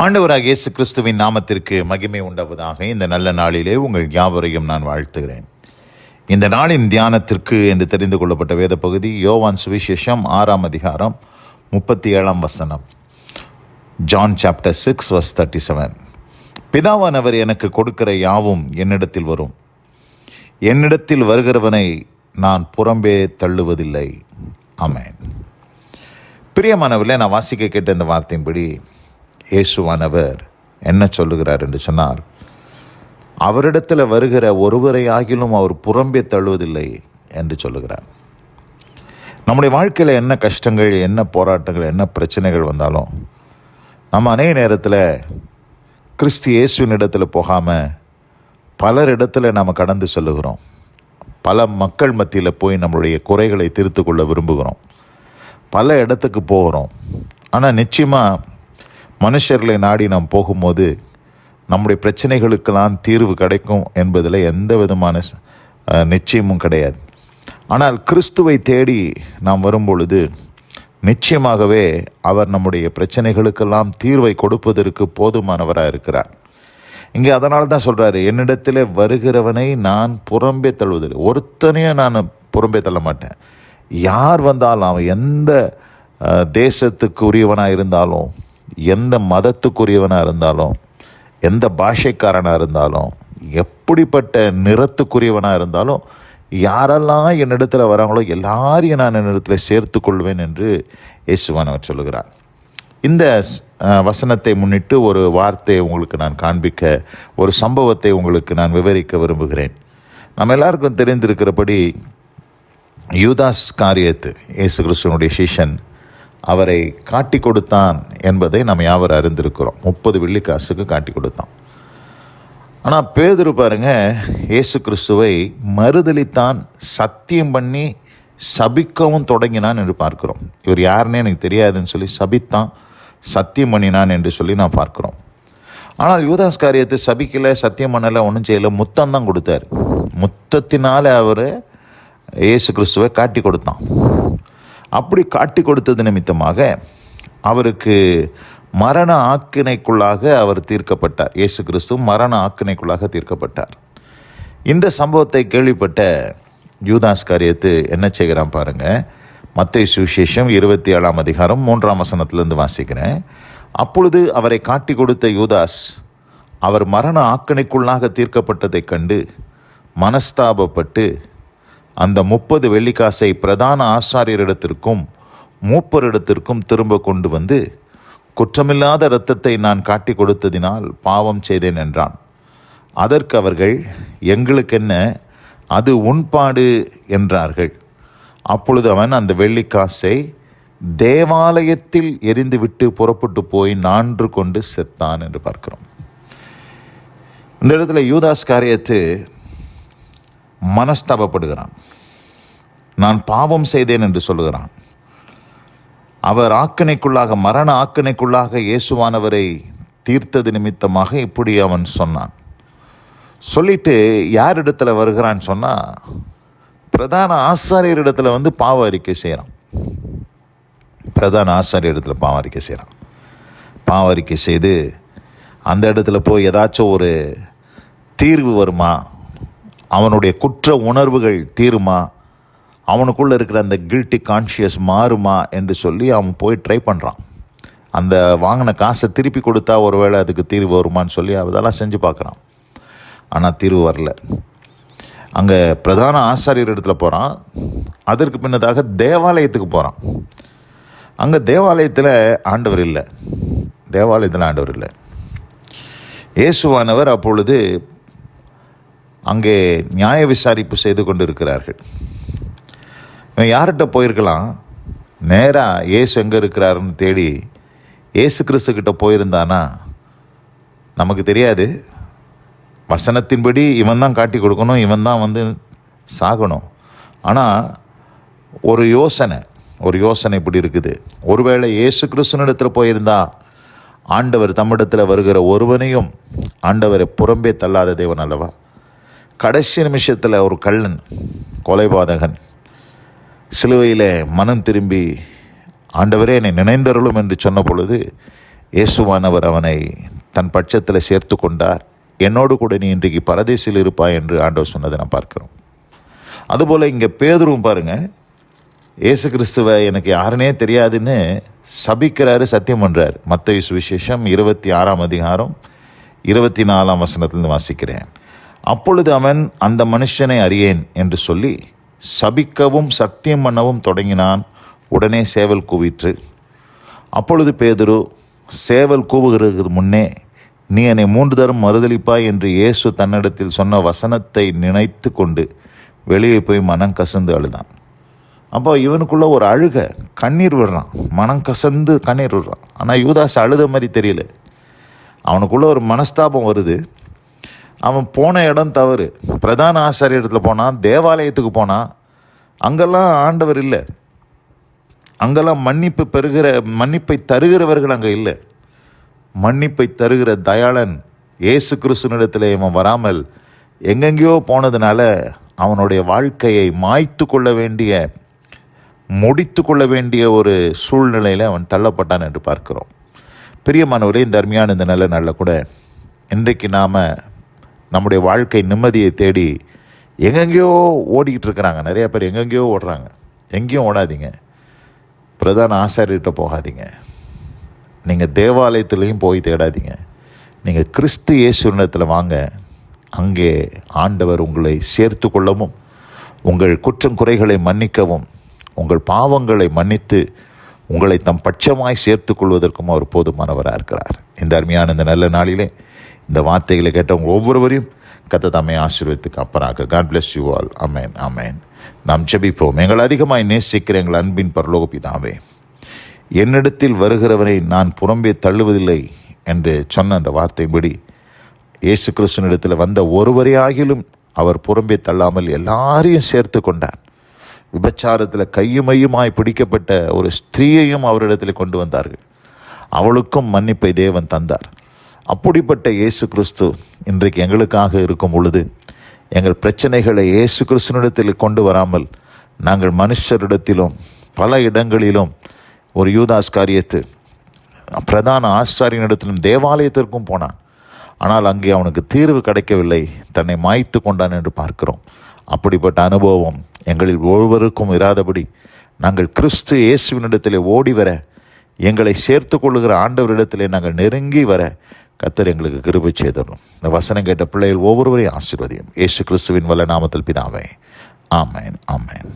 ஆண்டவராகிய இயேசு கிறிஸ்துவின் நாமத்திற்கு மகிமை உண்டாவதாக. இந்த நல்ல நாளிலே உங்கள் யாவரையும் நான் வாழ்த்துகிறேன். இந்த நாளின் தியானத்திற்கு என்று தெரிந்து கொள்ளப்பட்ட வேத பகுதி யோவான் சுவிசேஷம் 6ஆம் அதிகாரம் 37 ஜான் சாப்டர் 6 verse 37. பிதாவானவர் எனக்கு கொடுக்கிற யாவும் என்னிடத்தில் வரும், என்னிடத்தில் வருகிறவனை நான் புறம்பே தள்ளுவதில்லை. ஆமென். பிரியமானவர்களே, நான் வாசிக்க கேட்ட இந்த வார்த்தையின்படி இயேசுவானவர் என்ன சொல்லுகிறார் என்று சொன்னால், அவரிடத்தில் வருகிற ஒருவரை ஆகிலும் அவர் புறம்பே தள்ளுவதில்லை என்று சொல்லுகிறார். நம்முடைய வாழ்க்கையில் என்ன கஷ்டங்கள், என்ன போராட்டங்கள், என்ன பிரச்சனைகள் வந்தாலும் நம்ம அநேக நேரத்தில் கிறிஸ்து இயேசுவின் இடத்துல போகாமல் பலரிடத்தில் நாம் கடந்து சொல்லுகிறோம். பல மக்கள் மத்தியில் போய் நம்மளுடைய குறைகளை தீர்த்து கொள்ள விரும்புகிறோம். பல இடத்துக்கு போகிறோம். ஆனால் நிச்சயமாக மனுஷர்களை நாடி நாம் போகும்போது நம்முடைய பிரச்சனைகளுக்கெல்லாம் தீர்வு கிடைக்கும் என்பதில் எந்த விதமான நிச்சயமும் கிடையாது. ஆனால் கிறிஸ்துவை தேடி நாம் வரும்பொழுது நிச்சயமாகவே அவர் நம்முடைய பிரச்சனைகளுக்கெல்லாம் தீர்வை கொடுப்பதற்கு போதுமானவராக இருக்கிறார். இங்கே அதனால தான் சொல்கிறாரு, என்னிடத்தில் வருகிறவனை நான் புறம்பே தள்ளுவதில்லை. ஒருத்தனையும் நான் புறம்பே தள்ள மாட்டேன். யார் வந்தாலும், அவன் எந்த தேசத்துக்கு உரியவனாக இருந்தாலும், எந்த மதத்துக்குரியவனாக இருந்தாலும், எந்த பாஷைக்காரனாக இருந்தாலும், எப்படிப்பட்ட நிறத்துக்குரியவனாக இருந்தாலும், யாரெல்லாம் என்னிடத்தில் வராங்களோ எல்லாரையும் நான் என்னிடத்தில் சேர்த்து கொள்வேன் என்று இயேசுவானவர் சொல்லுகிறார். இந்த வசனத்தை முன்னிட்டு ஒரு வார்த்தையை உங்களுக்கு நான் காண்பிக்க, ஒரு சம்பவத்தை உங்களுக்கு நான் விவரிக்க விரும்புகிறேன். நம்ம எல்லாருக்கும் தெரிந்திருக்கிறபடி யூதாஸ் காரியத்து, இயேசு கிறிஸ்துவனுடைய சீஷன், அவரை காட்டி கொடுத்தான் என்பதை நம்ம யாவரும் அறிந்திருக்கிறோம். 30 வெள்ளிக்காசுக்கு காட்டி கொடுத்தான். ஆனால் பேதுரு பாருங்க, இயேசு கிறிஸ்துவை மறுதலித்தான், சத்தியம் பண்ணி சபிக்கவும் தொடங்கினான் என்று பார்க்கிறோம். இவர் யாருன்னே எனக்கு தெரியாதுன்னு சொல்லி சபித்தான், சத்தியம் பண்ணினான் என்று சொல்லி நான் பார்க்கிறோம். ஆனால் யூதாஸ் காரியத்தை சபிக்கலை, சத்தியம் பண்ணலை, ஒன்றும் செய்யலை, முத்தம் தான் கொடுத்தார். முத்தத்தினால் அவர் இயேசு கிறிஸ்துவை காட்டி கொடுத்தான். அப்படி காட்டி கொடுத்தது நிமித்தமாக அவருக்கு மரண ஆக்கினைக்குள்ளாக அவர் தீர்க்கப்பட்டார். இயேசு கிறிஸ்து மரண ஆக்கினைக்குள்ளாக தீர்க்கப்பட்டார். இந்த சம்பவத்தை கேள்விப்பட்ட யூதாஸ் காரியத்து என்ன செய்கிறான் பாருங்க. மத்தேயு சுவிசேஷம் 27ஆம் அதிகாரம் 3ஆம் வசனத்திலிருந்து வாசிக்கிறேன். அப்பொழுது அவரை காட்டி கொடுத்த யூதாஸ் அவர் மரண ஆக்கினைக்குள்ளாக தீர்க்கப்பட்டதைக் கண்டு மனஸ்தாபப்பட்டு அந்த 30 வெள்ளிக்காசை பிரதான ஆசாரியரிடத்திற்கும் மூப்பரிடத்திற்கும் திரும்ப கொண்டு வந்து, குற்றமில்லாத இரத்தத்தை நான் காட்டி கொடுத்ததினால் பாவம் செய்தேன் என்றான். அதற்கு அவர்கள், எங்களுக்கென்ன, அது உன்பாடு என்றார்கள். அப்பொழுது அவன் அந்த வெள்ளிக்காசை தேவாலயத்தில் எரிந்துவிட்டு புறப்பட்டு போய் நான்று கொண்டு செத்தான் என்று பார்க்கிறோம். இந்த இடத்துல யூதாஸ் காரியத்து மனஸ்தாபப்படுகிறான். நான் பாவம் செய்தேன் என்று சொல்லுகிறான். அவர் ஆக்கினைக்குள்ளாக, மரண ஆக்கினைக்குள்ளாக இயேசுவானவரை தீர்த்தது நிமித்தமாக இப்படி அவன் சொன்னான். சொல்லிட்டு யார் இடத்துல வருகிறான்னு சொன்னால், பிரதான ஆசாரியர் இடத்துல வந்து பாவ அறிக்கை செய்கிறான். பிரதான ஆசாரியர் இடத்துல பாவ அறிக்கை செய்கிறான். பாவ அறிக்கை செய்து அந்த இடத்துல போய் ஏதாச்சும் ஒரு தீர்வு வருமா, அவனுடைய குற்ற உணர்வுகள் தீருமா, அவனுக்குள்ளே இருக்கிற அந்த கில்ட்டி கான்ஷியஸ் மாறுமா என்று சொல்லி அவன் போய் ட்ரை பண்ணுறான். அந்த வாங்கின காசை திருப்பி கொடுத்தா ஒருவேளை அதுக்கு தீர்வு வருமானு சொல்லி அதெல்லாம் செஞ்சு பார்க்குறான். ஆனால் தீர்வு வரல. அங்கே பிரதான ஆசாரியர் இடத்துல போகிறான். அதற்கு பின்னதாக தேவாலயத்துக்கு போகிறான். அங்கே தேவாலயத்தில் ஆண்டவர் இல்லை. தேவாலயத்தில் ஆண்டவர் இல்லை. இயேசுவானவர் அப்பொழுது அங்கே நியாய விசாரிப்பு செய்து கொண்டு இருக்கிறார்கள். இவன் யார்கிட்ட போயிருக்கலாம்? நேராக இயேசு எங்கே இருக்கிறாருன்னு தேடி இயேசு கிறிஸ்துக்கிட்ட போயிருந்தானா நமக்கு தெரியாது. வசனத்தின்படி இவன் தான் காட்டி கொடுக்கணும், இவன் தான் வந்து சாகணும். ஆனால் ஒரு யோசனை இப்படி இருக்குது. ஒருவேளை இயேசு கிறிஸ்துவினிடத்தில் போயிருந்தா ஆண்டவர் தம்மிடத்தில் வருகிற ஒருவனையும் ஆண்டவரை புறம்பே தள்ளாத தேவன் அல்லவா? கடைசி நிமிஷத்தில் ஒரு கள்ளன், கொலைபாதகன் சிலுவையில் மனம் திரும்பி ஆண்டவரே என்னை நினைந்தருளும் என்று சொன்ன பொழுது இயேசுவானவர் அவனை தன் பட்சத்தில் சேர்த்து கொண்டார். என்னோடு கூட நீ இன்றைக்கு பரதேசில் இருப்பாய் என்று ஆண்டவர் சொன்னதை நான் பார்க்கிறோம். அதுபோல் இங்கே பேதுருவும் பாருங்கள், இயேசு கிறிஸ்துவை எனக்கு யாருனே தெரியாதுன்னு சபிக்கிறாரு, சத்தியம் பண்ணுறார். மத்தேயு சுவிசேஷம் 26ஆம் அதிகாரம் 24ஆம் வசனத்திலிருந்து வாசிக்கிறேன். அப்பொழுது அவன் அந்த மனுஷனை அறியேன் என்று சொல்லி சபிக்கவும் சத்தியம் பண்ணவும் தொடங்கினான். உடனே சேவல் கூவிற்று. அப்பொழுது பேதுரு, சேவல் கூவுகிறது முன்னே நீ என்னை 3 தரம் மறுதலிப்பாய் என்று இயேசு தன்னிடத்தில் சொன்ன வசனத்தை நினைத்து கொண்டு வெளியே போய் மனம் கசந்து அழுதான். அப்போ இவனுக்குள்ள ஒரு அழுக, கண்ணீர் விடுறான், மனம் கசந்து கண்ணீர் விடுறான். ஆனால் யூதாஸ் அழுத மாதிரி தெரியல. அவனுக்குள்ள ஒரு மனஸ்தாபம் வருது. அவன் போன இடம் தவறு. பிரதான ஆசாரிய இடத்துல போனான், தேவாலயத்துக்கு போனான். அங்கெல்லாம் ஆண்டவர் இல்லை. அங்கெல்லாம் மன்னிப்பை தருகிறவர்கள் அங்கே இல்லை. மன்னிப்பை தருகிற தயாளன் இயேசு கிறிஸ்துவினிடத்தில் இவன் வராமல் எங்கெங்கேயோ போனதுனால அவனுடைய வாழ்க்கையை முடித்து கொள்ள வேண்டிய ஒரு சூழ்நிலையில் அவன் தள்ளப்பட்டான் என்று பார்க்கிறோம். பிரியமானவரே, இந்த அருமையான இந்த நல்ல நாளில் கூட இன்றைக்கு நாம் நம்முடைய வாழ்க்கை நிம்மதியை தேடி எங்கெங்கேயோ ஓடிக்கிட்டு இருக்கிறாங்க. நிறைய பேர் எங்கெங்கேயோ ஓடுறாங்க. எங்கேயும் ஓடாதீங்க. பிரதான ஆசாரியர்கிட்ட போகாதீங்க. நீங்கள் தேவாலயத்துலேயும் போய் தேடாதீங்க. நீங்கள் கிறிஸ்து இயேசுவினிடத்தில் வாங்க. அங்கே ஆண்டவர் உங்களை சேர்த்து கொள்ளவும், உங்கள் குற்றம் குறைகளை மன்னிக்கவும், உங்கள் பாவங்களை மன்னித்து உங்களை தம் பட்சமாய் சேர்த்து கொள்வதற்கும் அவர் போதுமானவராக இருக்கிறார். இந்த அருமையான இந்த நல்ல நாளிலே இந்த வார்த்தைகளை கேட்டவங்க ஒவ்வொருவரையும் கர்த்தர் தாமே ஆசீர்வதித்து காப்பாராக. God bless you all. ஆமென், ஆமென். நாம் ஜெபிப்போம். எங்கள் அதிகமாய் நேசிக்கிற எங்கள் அன்பின் பரலோக பிதாவே, என்னிடத்தில் வருகிறவரை நான் புறம்பே தள்ளுவதில்லை என்று சொன்ன அந்த வார்த்தைப்படி இயேசு கிறிஸ்துவினிடத்தில் வந்த ஒருவரையாகிலும் அவர் புறம்பே தள்ளாமல் எல்லாரையும் சேர்த்து கொண்டார். விபச்சாரத்தில் கையுமையுமாய் பிடிக்கப்பட்ட ஒரு ஸ்திரீயையும் அவரிடத்தில் கொண்டு வந்தார்கள். அவளுக்கும் மன்னிப்பை தேவன் தந்தார். அப்படிப்பட்ட இயேசு கிறிஸ்து இன்றைக்கு எங்களுக்காக இருக்கும் பொழுது எங்கள் பிரச்சனைகளை இயேசு கிறிஸ்துவினிடத்தில் கொண்டு வராமல் நாங்கள் மனுஷரிடத்திலும் பல இடங்களிலும் ஒரு யூதாஸ் காரியத்து பிரதான ஆசாரியனிடத்திலும் தேவாலயத்திற்கும் போனான். ஆனால் அங்கே அவனுக்கு தீர்வு கிடைக்கவில்லை, தன்னை மாய்த்து கொண்டான் என்று பார்க்கிறோம். அப்படிப்பட்ட அனுபவம் எங்களில் ஒருவருக்கும் இராதபடி நாங்கள் கிறிஸ்து இயேசுவினிடத்திலே ஓடி வர, எங்களை சேர்த்து கொள்ளுகிற ஆண்டவரிடத்திலே நாங்கள் நெருங்கி வர கர்த்தர் எங்களுக்கு கிருபை செய்தரும். இந்த வசனம் கேட்ட பிள்ளைகள் ஒவ்வொருவரையும் ஆசீர்வதியும். இயேசு கிறிஸ்துவின் வல்ல நாமத்தில் பிதாவே, ஆமென், ஆமென்.